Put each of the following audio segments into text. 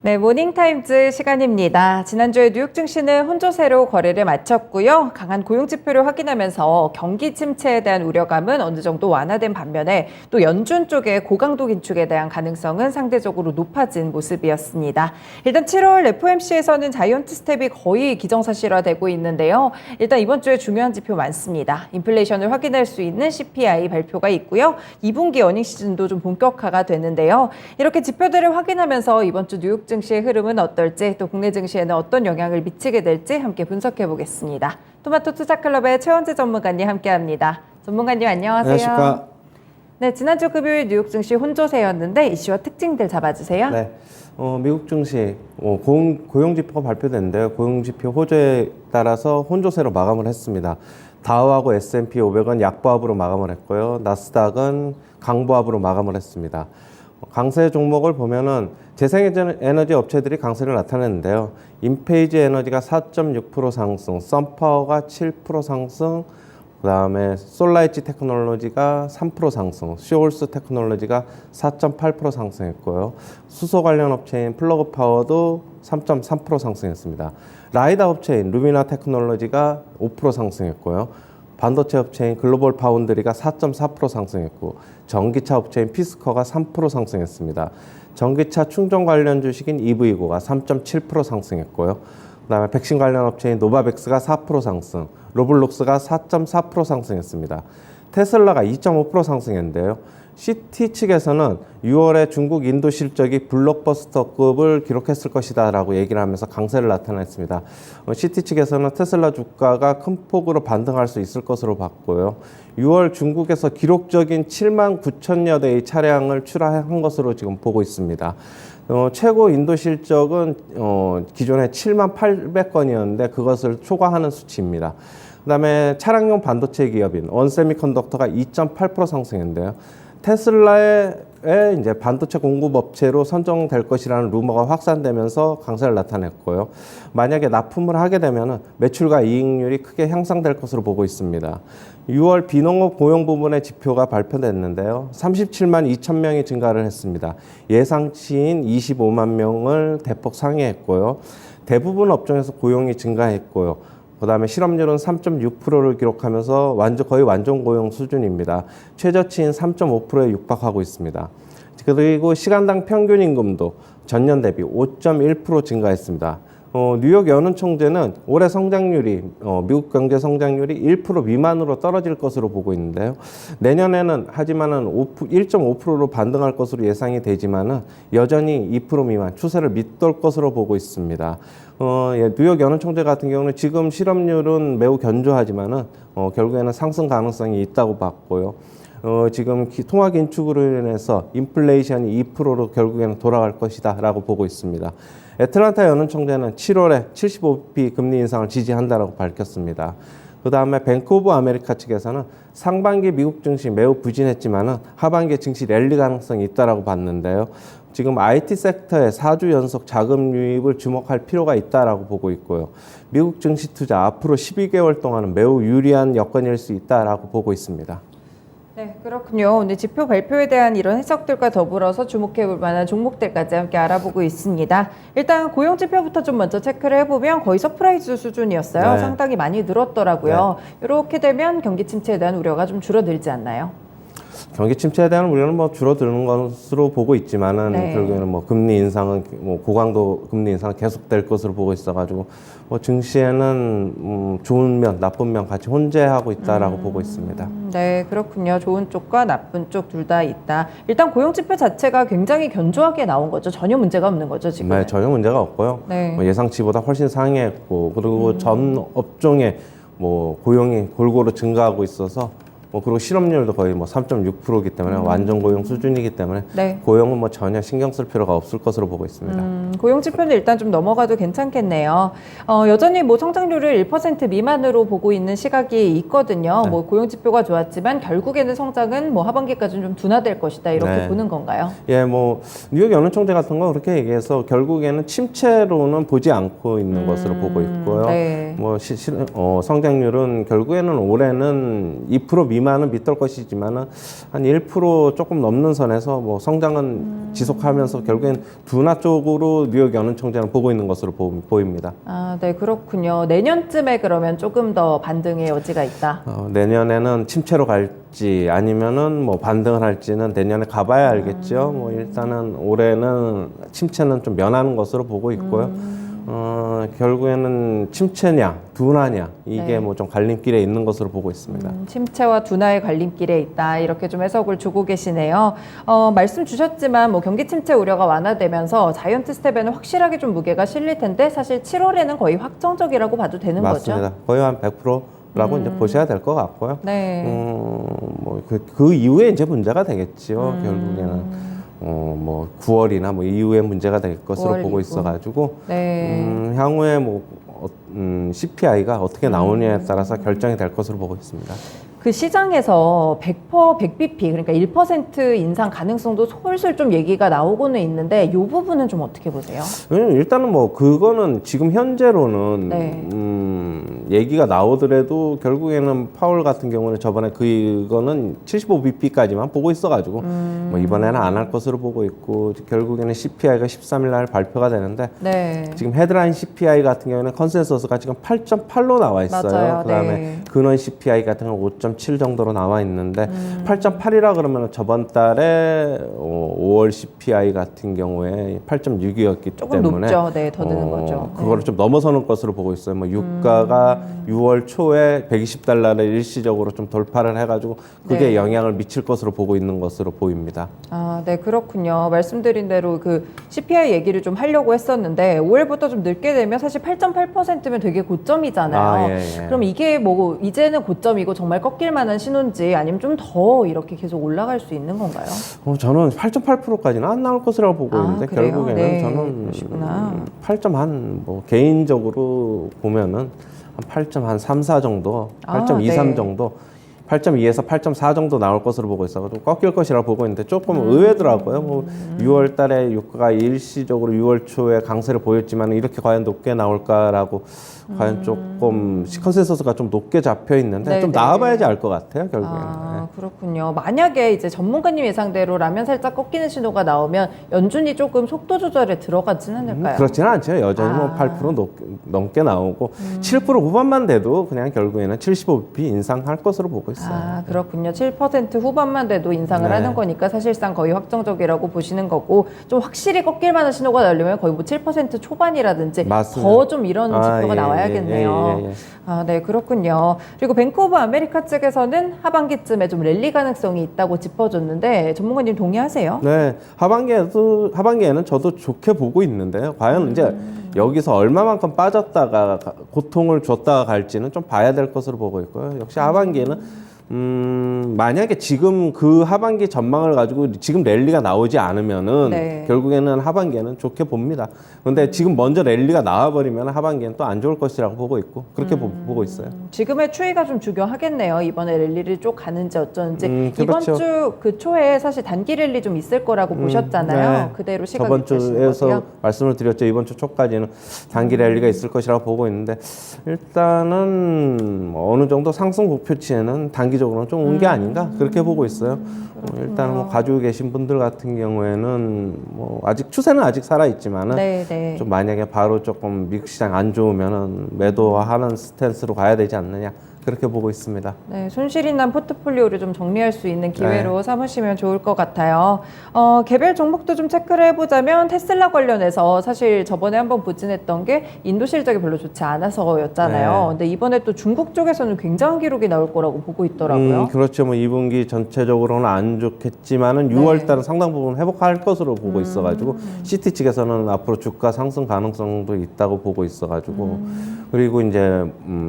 네, 모닝타임즈 시간입니다. 지난주에 뉴욕 증시는 혼조세로 거래를 마쳤고요. 강한 고용 지표를 확인하면서 경기 침체에 대한 우려감은 어느 정도 완화된 반면에 또 연준 쪽의 고강도 긴축에 대한 가능성은 상대적으로 높아진 모습이었습니다. 일단 7월 FOMC에서는 자이언트 스텝이 거의 기정사실화되고 있는데요. 일단 이번 주에 중요한 지표 많습니다. 인플레이션을 확인할 수 있는 CPI 발표가 있고요. 2분기 어닝 시즌도 좀 본격화가 되는데요. 이렇게 지표들을 확인하면서 이번 주 뉴욕 증시의 흐름은 어떨지 또 국내 증시에는 어떤 영향을 미치게 될지 함께 분석해 보겠습니다. 토마토 투자클럽의 최원재 전문가님 함께합니다. 전문가님 안녕하세요. 안녕하십니까. 네, 지난주 금요일 뉴욕 증시 혼조세였는데 이슈와 특징들 잡아주세요. 네, 미국 증시 고용지표가 발표됐는데요. 고용지표 호조에 따라서 혼조세로 마감을 했습니다. 다우하고 S&P 500은 약보합으로 마감을 했고요. 나스닥은 강보합으로 마감을 했습니다. 강세 종목을 보면은 재생에너지 업체들이 강세를 나타냈는데요. 인페이지 에너지가 4.6% 상승, 썬파워가 7% 상승, 그다음에 솔라엣지 테크놀로지가 3% 상승, 쇼울스 테크놀로지가 4.8% 상승했고요. 수소 관련 업체인 플러그 파워도 3.3% 상승했습니다. 라이다 업체인 루미나 테크놀로지가 5% 상승했고요. 반도체 업체인 글로벌 파운드리가 4.4% 상승했고 전기차 업체인 피스커가 3% 상승했습니다. 전기차 충전 관련 주식인 EV고가 3.7% 상승했고요. 그다음에 백신 관련 업체인 노바백스가 4% 상승, 로블록스가 4.4% 상승했습니다. 테슬라가 2.5% 상승했는데요. CT 측에서는 6월에 중국 인도 실적이 블록버스터급을 기록했을 것이다 라고 얘기를 하면서 강세를 나타냈습니다. CT 측에서는 테슬라 주가가 큰 폭으로 반등할 수 있을 것으로 봤고요. 6월 중국에서 기록적인 7만 9천여 대의 차량을 출하한 것으로 지금 보고 있습니다. 최고 인도 실적은 기존에 7만 800건이었는데 그것을 초과하는 수치입니다. 그다음에 차량용 반도체 기업인 원세미컨덕터가 2.8% 상승했는데요. 테슬라의 이제 반도체 공급 업체로 선정될 것이라는 루머가 확산되면서 강세를 나타냈고요. 만약에 납품을 하게 되면 매출과 이익률이 크게 향상될 것으로 보고 있습니다. 6월 비농업 고용 부문의 지표가 발표됐는데요. 37만 2천 명이 증가를 했습니다. 예상치인 25만 명을 대폭 상회했고요. 대부분 업종에서 고용이 증가했고요. 그다음에 실업률은 3.6%를 기록하면서 거의 완전 고용 수준입니다. 최저치인 3.5%에 육박하고 있습니다. 그리고 시간당 평균 임금도 전년 대비 5.1% 증가했습니다. 뉴욕 연은총재는 올해 성장률이 미국 경제 성장률이 1% 미만으로 떨어질 것으로 보고 있는데요. 내년에는 하지만은 1.5%로 반등할 것으로 예상이 되지만은 여전히 2% 미만 추세를 밑돌 것으로 보고 있습니다. 뉴욕 연은총재 같은 경우는 지금 실업률은 매우 견조하지만은 결국에는 상승 가능성이 있다고 봤고요. 지금 통화 긴축으로 인해서 인플레이션이 2%로 결국에는 돌아갈 것이다라고 보고 있습니다. 애틀란타 연은총재는 7월에 75bp 금리 인상을 지지한다라고 밝혔습니다. 그 다음에 뱅크 오브 아메리카 측에서는 상반기 미국 증시 매우 부진했지만은 하반기 증시 랠리 가능성이 있다라고 봤는데요. 지금 IT 섹터에 4주 연속 자금 유입을 주목할 필요가 있다라고 보고 있고요. 미국 증시 투자 앞으로 12개월 동안은 매우 유리한 여건일 수 있다라고 보고 있습니다. 네, 그렇군요. 오늘 지표 발표에 대한 이런 해석들과 더불어서 주목해 볼 만한 종목들까지 함께 알아보고 있습니다. 일단 고용 지표부터 좀 먼저 체크를 해보면 거의 서프라이즈 수준이었어요. 네. 상당히 많이 늘었더라고요. 이렇게 되면 경기 침체에 대한 우려가 좀 줄어들지 않나요? 경기 침체에 대한 우려는 줄어드는 것으로 보고 있지만은 결국에는 금리 인상은 고강도 금리 인상은 계속될 것으로 보고 있어가지고 증시에는 좋은 면, 나쁜 면 같이 혼재하고 있다라고 보고 있습니다. 네, 그렇군요. 좋은 쪽과 나쁜 쪽 둘 다 있다. 일단 고용 지표 자체가 굉장히 견조하게 나온 거죠. 전혀 문제가 없는 거죠, 지금. 네, 전혀 문제가 없고요. 네. 예상치보다 훨씬 상회했고 그리고 전 업종에 고용이 골고루 증가하고 있어서 그리고 실업률도 거의 3.6%이기 때문에 완전 고용 수준이기 때문에 고용은 전혀 신경 쓸 필요가 없을 것으로 보고 있습니다. 고용 지표는 일단 좀 넘어가도 괜찮겠네요. 여전히 성장률을 1% 미만으로 보고 있는 시각이 있거든요. 네. 고용 지표가 좋았지만 결국에는 성장은 하반기까지는 좀 둔화될 것이다 이렇게 보는 건가요? 예, 뉴욕 연은총재 같은 거 그렇게 얘기해서 결국에는 침체로는 보지 않고 있는 것으로 보고 있고요. 네. 성장률은 결국에는 올해는 2% 미만은 밑돌 것이지만은 한 1% 조금 넘는 선에서 뭐 성장은 지속하면서 결국엔 둔화 쪽으로 뉴욕 연은총재는 보고 있는 것으로 보입니다. 아, 네, 그렇군요. 내년쯤에 그러면 조금 더 반등의 여지가 있다. 내년에는 침체로 갈지 아니면은 뭐 반등을 할지는 내년에 가봐야 알겠죠. 뭐 일단은 올해는 침체는 좀 면하는 것으로 보고 있고요. 결국에는 침체냐, 둔화냐 이게 네. 뭐 좀 갈림길에 있는 것으로 보고 있습니다. 침체와 둔화의 갈림길에 있다. 이렇게 좀 해석을 주고 계시네요. 말씀 주셨지만 뭐 경기 침체 우려가 완화되면서 자이언트 스텝에는 확실하게 좀 무게가 실릴 텐데 사실 7월에는 거의 확정적이라고 봐도 되는 맞습니다. 거죠? 거의 한 100%라고 이제 보셔야 될 것 같고요. 네. 그 이후에 이제 문제가 되겠죠. 결국에는. 뭐 9월이나 뭐 이후에 문제가 될 것으로 9월 보고 이후. 있어가지고 네. 향후에 뭐 CPI가 어떻게 나오느냐에 따라서 결정이 될 것으로 보고 있습니다. 그 시장에서 100bp 그러니까 1% 인상 가능성도 솔솔 좀 얘기가 나오고는 있는데 이 부분은 좀 어떻게 보세요? 일단은 뭐 그거는 지금 현재로는 네. 얘기가 나오더라도 결국에는 파월 같은 경우는 저번에 그거는 75bp까지만 보고 있어가지고 뭐 이번에는 안 할 것으로 보고 있고 결국에는 CPI가 13일 날 발표가 되는데 네. 지금 헤드라인 CPI 같은 경우는 컨센서스가 지금 8.8로 나와 있어요. 맞아요. 그다음에 네. 근원 근원 CPI 같은 경우는 5.7 정도로 나와 있는데 8.8이라 그러면 저번 달에 5월 CPI 같은 경우에 8.6이었기 조금 때문에 높죠. 네, 더 드는 거죠. 그거를 좀 넘어서는 것으로 보고 있어요. 뭐 유가가 6월 초에 120달러를 일시적으로 좀 돌파를 해가지고 그게 네. 영향을 미칠 것으로 보고 있는 것으로 보입니다. 아, 네, 그렇군요. 말씀드린 대로 그 CPI 얘기를 좀 하려고 했었는데 5월부터 좀 늦게 되면 사실 8.8%면 되게 고점이잖아요. 아, 예. 그럼 이게 뭐 이제는 고점이고 정말 꺾일 만한 신호인지 아니면 좀 더 이렇게 계속 올라갈 수 있는 건가요? 저는 8.8%까지는 안 나올 것이라고 보고 아, 있는데 그래요? 결국에는 네, 저는 그러시구나. 8점 뭐 개인적으로 보면은 한 8.3, 4 정도, 아, 8.23 네. 정도, 8.2에서 8.4 정도 나올 것으로 보고 있어가지고 꺾일 것이라고 보고 있는데 조금 의외더라고요. 뭐 6월 달에 유가가 일시적으로 6월 초에 강세를 보였지만 이렇게 과연 높게 나올까라고 과연 조금 컨센서스가 좀 높게 잡혀 있는데 네, 좀 네. 나와봐야지 알 것 같아요, 결국에는. 아, 그렇군요. 만약에 이제 전문가님 예상대로라면 살짝 꺾이는 신호가 나오면 연준이 조금 속도 조절에 들어가진 않을까요? 그렇지는 않죠. 여전히 뭐 아. 8% 넘게 나오고 7% 후반만 돼도 그냥 결국에는 75bp 인상할 것으로 보고 있어요. 아, 그렇군요. 7% 후반만 돼도 인상을 네. 하는 거니까 사실상 거의 확정적이라고 보시는 거고 좀 확실히 꺾일 만한 신호가 나려면 거의 뭐 7% 초반이라든지 맞습니다. 더 좀 이런 아, 지표가 예, 나와야겠네요. 예, 예, 예. 아, 네, 그렇군요. 그리고 뱅크 오브 아메리카 측에서는 하반기쯤에 좀 랠리 가능성이 있다고 짚어줬는데 전문가님 동의하세요? 네, 하반기에는 저도 좋게 보고 있는데요. 과연 이제 여기서 얼마만큼 빠졌다가 고통을 줬다가 갈지는 좀 봐야 될 것으로 보고 있고요. 역시 하반기에는 만약에 지금 그 하반기 전망을 가지고 지금 랠리가 나오지 않으면은 네. 결국에는 하반기에는 좋게 봅니다. 그런데 지금 먼저 랠리가 나와버리면 하반기에는 또 안 좋을 것이라고 보고 있고 그렇게 보고 있어요. 지금의 추이가 좀 중요하겠네요. 이번에 랠리를 쭉 가는지 어쩐지. 이번 그렇죠. 주 그 초에 사실 단기 랠리 좀 있을 거라고 보셨잖아요. 네. 그대로 시각 저번 있으신 주에서 거고요. 말씀을 드렸죠. 이번 주 초까지는 단기 랠리가 있을 것이라고 보고 있는데 일단은 뭐 어느 정도 상승 목표치에는 단기적으로는 좀 온 게 아닌가 그렇게 보고 있어요. 일단 뭐 가지고 계신 분들 같은 경우에는 뭐 아직 추세는 아직 살아 있지만은 네, 네. 좀 만약에 바로 조금 미국 시장 안 좋으면은 매도하는 스탠스로 가야 되지 않느냐 그렇게 보고 있습니다. 네, 손실이 난 포트폴리오를 좀 정리할 수 있는 기회로 네. 삼으시면 좋을 것 같아요. 개별 종목도 좀 체크를 해보자면 테슬라 관련해서 사실 저번에 한번 부진했던 게 인도 실적이 별로 좋지 않아서였잖아요. 네. 근데 이번에 또 중국 쪽에서는 굉장한 기록이 나올 거라고 보고 있더라고요. 그렇죠. 뭐 2분기 전체적으로는 안 좋겠지만은 6월 달은 상당 부분 회복할 것으로 보고 있어가지고 시티 측에서는 앞으로 주가 상승 가능성도 있다고 보고 있어가지고 그리고 이제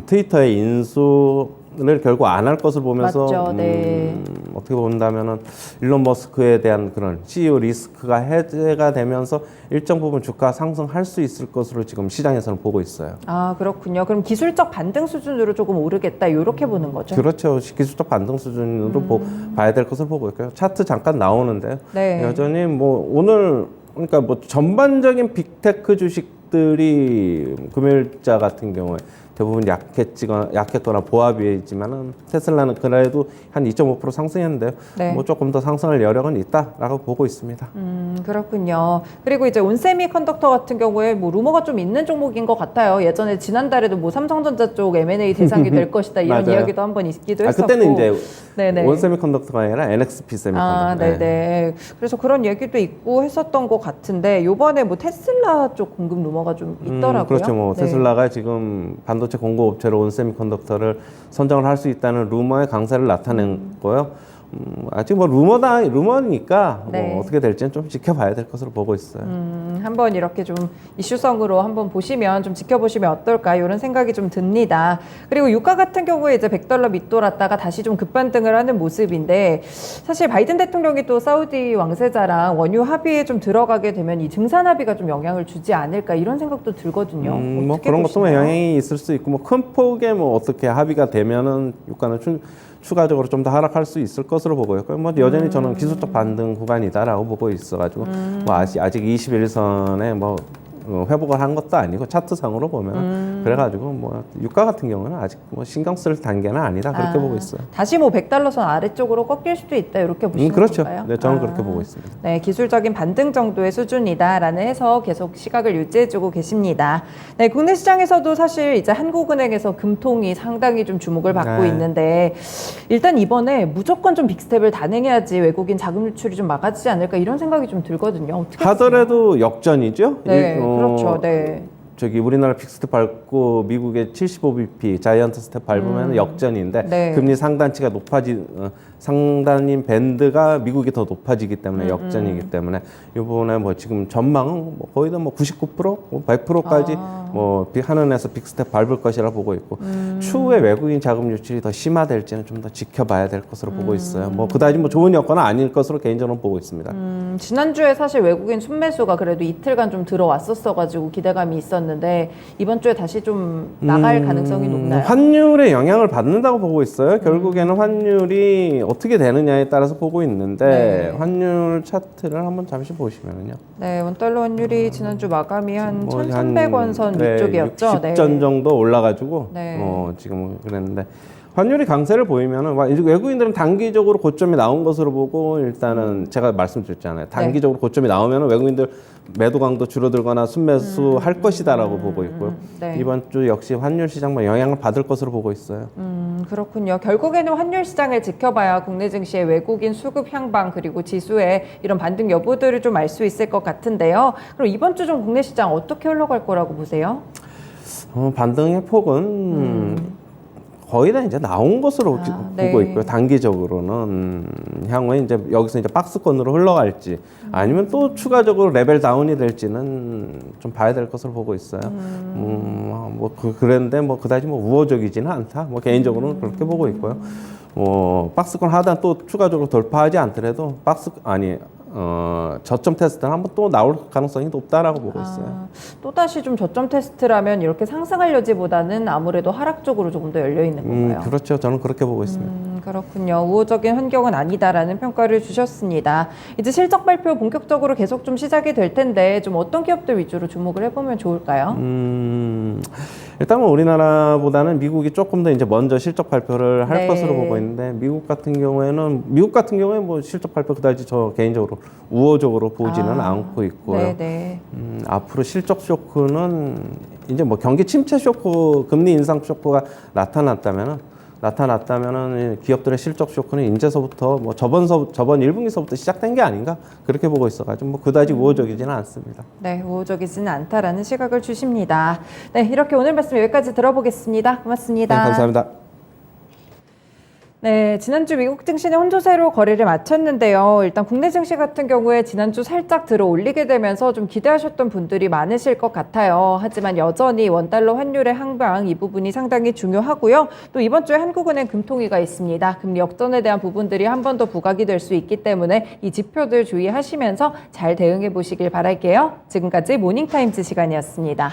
트위터의 인수를 결국 안 할 것을 보면서 맞죠. 네. 어떻게 본다면은 일론 머스크에 대한 그런 CEO 리스크가 해제가 되면서 일정 부분 주가 상승할 수 있을 것으로 지금 시장에서는 보고 있어요. 아, 그렇군요. 그럼 기술적 반등 수준으로 조금 오르겠다 이렇게 보는 거죠? 그렇죠. 기술적 반등 수준으로 봐야 될 것을 보고 있고요. 차트 잠깐 나오는데요. 네. 여전히 뭐 오늘 그러니까 뭐 전반적인 빅테크 주식들이 금요일자 같은 경우에 대부분 약했거나 보합이지만은 테슬라는 그래도 한 2.5% 상승했는데요. 네. 뭐 조금 더 상승할 여력은 있다라고 보고 있습니다. 그렇군요. 그리고 이제 온세미컨덕터 같은 경우에 뭐 루머가 좀 있는 종목인 것 같아요. 예전에 지난달에도 뭐 삼성전자 쪽 M&A 대상이 될 것이다 이런 맞아요. 이야기도 한번 있기도 했었고. 그때는 이제 네네. 온세미컨덕터가 아니라 NXP 세미컨덕터. 네네. 그래서 그런 얘기도 있고 했었던 것 같은데 요번에 뭐 테슬라 쪽 공급 루머가 좀 있더라고요. 그렇죠. 뭐 네. 테슬라가 지금 반도체 공급업체로 온세미컨덕터를 선정을 할 수 있다는 루머의 강세를 나타낸 거요. 아직 뭐 루머니까 네. 뭐 어떻게 될지는 좀 지켜봐야 될 것으로 보고 있어요. 한번 이렇게 좀 이슈성으로 한번 보시면 좀 지켜보시면 어떨까 이런 생각이 좀 듭니다. 그리고 유가 같은 경우에 이제 $100 밑돌았다가 다시 좀 급반등을 하는 모습인데 사실 바이든 대통령이 또 사우디 왕세자랑 원유 합의에 좀 들어가게 되면 이 증산 합의가 좀 영향을 주지 않을까 이런 생각도 들거든요. 뭐 어떻게 그런 것도 뭐 보시나요? 영향이 있을 수 있고 뭐 큰 폭의 뭐 어떻게 합의가 되면은 유가는 추가적으로 좀 더 하락할 수 있을 것으로 보고 있고요. 뭐 여전히 저는 기술적 반등 구간이다라고 보고 있어가지고 뭐 아직 21선에 뭐 회복을 한 것도 아니고 차트상으로 보면 그래가지고 뭐 유가 같은 경우는 아직 뭐 신경 쓸 단계는 아니다 그렇게 보고 있어요. 다시 뭐 $100선 아래쪽으로 꺾일 수도 있다 이렇게 보시는 그렇죠. 건가요? 네, 저는 그렇게 보고 있습니다. 네, 기술적인 반등 정도의 수준이다라는 해서 계속 시각을 유지해주고 계십니다. 네, 국내 시장에서도 사실 이제 한국은행에서 금통이 상당히 좀 주목을 받고 네. 있는데 일단 이번에 무조건 좀 빅스텝을 단행해야지 외국인 자금 유출이 좀 막아지지 않을까 이런 생각이 좀 들거든요. 어떻게 보세요? 하더라도 역전이죠. 네, 그렇죠. 네. 저기 우리나라 빅스텝 밟고 미국의 75bp 자이언트 스텝 밟으면 역전인데 네. 금리 상단치가 상단인 밴드가 미국이 더 높아지기 때문에 역전이기 때문에 이번에 뭐 지금 전망은 뭐 거의 다 뭐 99%, 뭐 100%까지 뭐 한은에서 빅스텝 밟을 것이라 보고 있고 추후에 외국인 자금 유출이 더 심화될지는 좀 더 지켜봐야 될 것으로 보고 있어요. 뭐 그다지 뭐 좋은 여건은 아닐 것으로 개인적으로 보고 있습니다. 지난주에 사실 외국인 순매수가 그래도 이틀간 좀 들어왔었어가지고 기대감이 있었는데 이번 주에 다시 좀 나갈 가능성이 높나요? 환율에 영향을 받는다고 보고 있어요. 결국에는 환율이 어떻게 되느냐에 따라서 보고 있는데 네. 환율 차트를 한번 잠시 보시면요. 네, 원달러 환율이 지난주 마감이 한 뭐 1,300원 선 위쪽이었죠. 60전 정도 올라가지고 네. 지금 그랬는데 환율이 강세를 보이면은 외국인들은 단기적으로 고점이 나온 것으로 보고 일단은 제가 말씀드렸잖아요. 단기적으로 고점이 나오면은 외국인들 매도 강도 줄어들거나 순매수 할 것이다라고 보고 있고요. 네. 이번 주 역시 환율 시장만 영향을 받을 것으로 보고 있어요. 그렇군요. 결국에는 환율 시장을 지켜봐야 국내 증시의 외국인 수급 향방 그리고 지수의 이런 반등 여부들을 좀 알 수 있을 것 같은데요. 그럼 이번 주 좀 국내 시장 어떻게 흘러갈 거라고 보세요? 반등의 폭은 거의 다 이제 나온 것으로 네. 보고 있고요. 단기적으로는 향후에 이제 여기서 이제 박스권으로 흘러갈지 아니면 또 추가적으로 레벨 다운이 될지는 좀 봐야 될 것으로 보고 있어요. 그랬는데 뭐 그다지 뭐 우호적이지는 않다. 뭐 개인적으로는 그렇게 보고 있고요. 박스권 하단 또 추가적으로 돌파하지 않더라도 저점 테스트는 한번 또 나올 가능성이 높다라고 보고 있어요. 또다시 좀 저점 테스트라면 이렇게 상승할 여지보다는 아무래도 하락 쪽으로 조금 더 열려 있는 건가요? 그렇죠. 저는 그렇게 보고 있습니다. 그렇군요. 우호적인 환경은 아니다라는 평가를 주셨습니다. 이제 실적 발표 본격적으로 계속 좀 시작이 될 텐데 좀 어떤 기업들 위주로 주목을 해보면 좋을까요? 일단은 우리나라보다는 미국이 조금 더 이제 먼저 실적 발표를 할 네. 것으로 보고 있는데 미국 같은 경우에 뭐 실적 발표 그다지 저 개인적으로 우호적으로 보지는 않고 있고요. 네네. 앞으로 실적 쇼크는 이제 뭐 경기 침체 쇼크, 금리 인상 쇼크가 나타났다면은 기업들의 실적 쇼크는 이제서부터 뭐 저번 1분기서부터 시작된 게 아닌가 그렇게 보고 있어가지고 뭐 그다지 우호적이지는 않습니다. 네, 우호적이지는 않다라는 시각을 주십니다. 네, 이렇게 오늘 말씀 여기까지 들어보겠습니다. 고맙습니다. 네, 감사합니다. 네, 지난주 미국 증시는 혼조세로 거래를 마쳤는데요. 일단 국내 증시 같은 경우에 지난주 살짝 들어 올리게 되면서 좀 기대하셨던 분들이 많으실 것 같아요. 하지만 여전히 원달러 환율의 항방 이 부분이 상당히 중요하고요. 또 이번 주에 한국은행 금통위가 있습니다. 금리 역전에 대한 부분들이 한 번 더 부각이 될 수 있기 때문에 이 지표들 주의하시면서 잘 대응해 보시길 바랄게요. 지금까지 모닝타임즈 시간이었습니다.